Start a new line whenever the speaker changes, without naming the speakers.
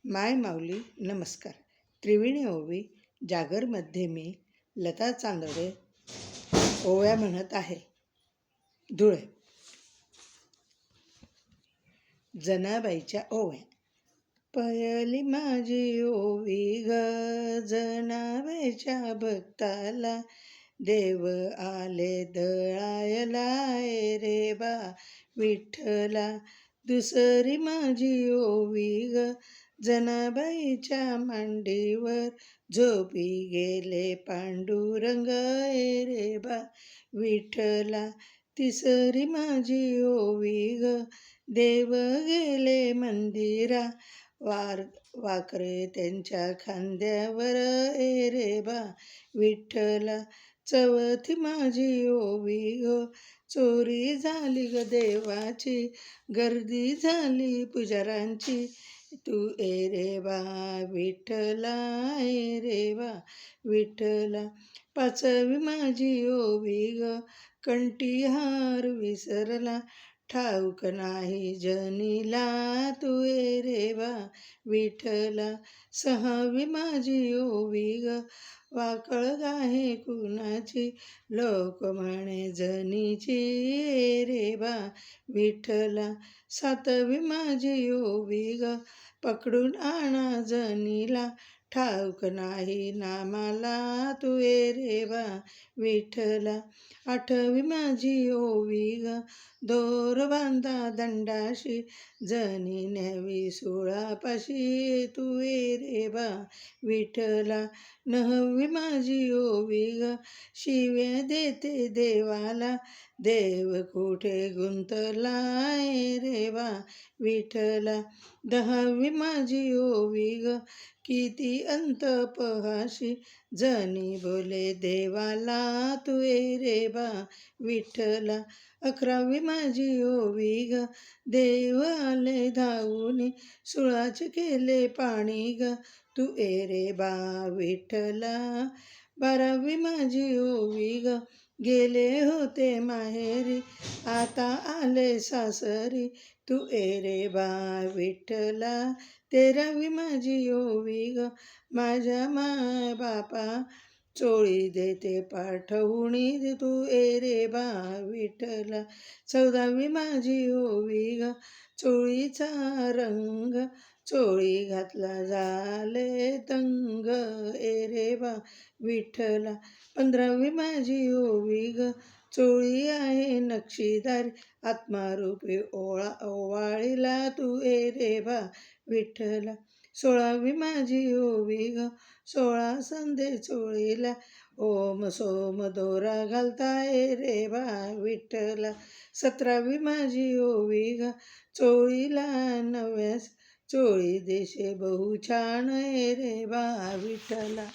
माय माऊली नमस्कार. त्रिवेणी ओवी जागरमध्ये मी लता चांदोडे ओव्या म्हणत आहे. धुळे. जनाबाईच्या ओव्या. पयली माझी ओवी ग जनाबाईच्या भक्ताला, देव आले दळायला रे बा विठ्ठला. दुसरी माझी ओवी ग जनाबाईच्या मांडीवर, झोपी गेले पांडुरंग रे बा विठ्ठला. तिसरी माझी ओवी ग देव गेले मंदिरा, वाकरे त्यांच्या खांद्यावर रे बा विठ्ठला. चौथी माझी ओवी ग चोरी झाली ग देवाची, गर्दी झाली पुजारांची, तू रे बा विठ्ठला रे बा विठ्ठला. पाचवी माझी ओवी ग कंठीहार विसरला, ठाऊक नाही जनीला, तू रे बा विठ्ठला. सहावी माझी ओवी ग वाकळ आहे कुणाची, लोक म्हणे जनीची रे बा विठ्ठला. सातवी माझी ओवी ग पकडून आणा जनीला, ठाऊक नाही नामाला, तू रे बा विठ्ठला. आठवी माझी ओवी ग दोर बांधा दंडाशी, जनी न्यावी सुळापाशी, तू रे बा विठ्ठला. नववी माझी ओवी ग शिव्या देते देवाला, देव कुठे गुंतला रे बा विठ्ठला. दहावी माझी ओवी ग किती अंत पहाशी, जनी बोले देवाला, तू रे बा विठ्ठला. अकरावी माझी ओवी ग देव आले धावून, सुळाचे केले पाणी ग, तू रे बा विठ्ठला. बारावी माझी ओवी ग गेले होते माहेरी, आता आले सासरी, तू रे बा विठ्ठला. तेरावी माझी ओवी ग माझ्या माय बापा, चोळी देते पाठवून, तू रे बा विठ्ठला. चौदावी माझी ओवी ग चोळीचा रंग, चोळी घातला झाले तंग रे बा विठ्ठला. 15वी माझी ओवी ग चोळी आहे नक्षीदार, आत्मारूपी ओवाळीला, तू रे बा विठ्ठला. 16वी माझी ओवी ग 16 संदे चोळीला, ओम सोम दोरा घालताय रे बा विठ्ठला. 17वी माझी ओवी ग चोळीला नव्यास, चोळी देशे बहु छान रे बा विठ्ठला.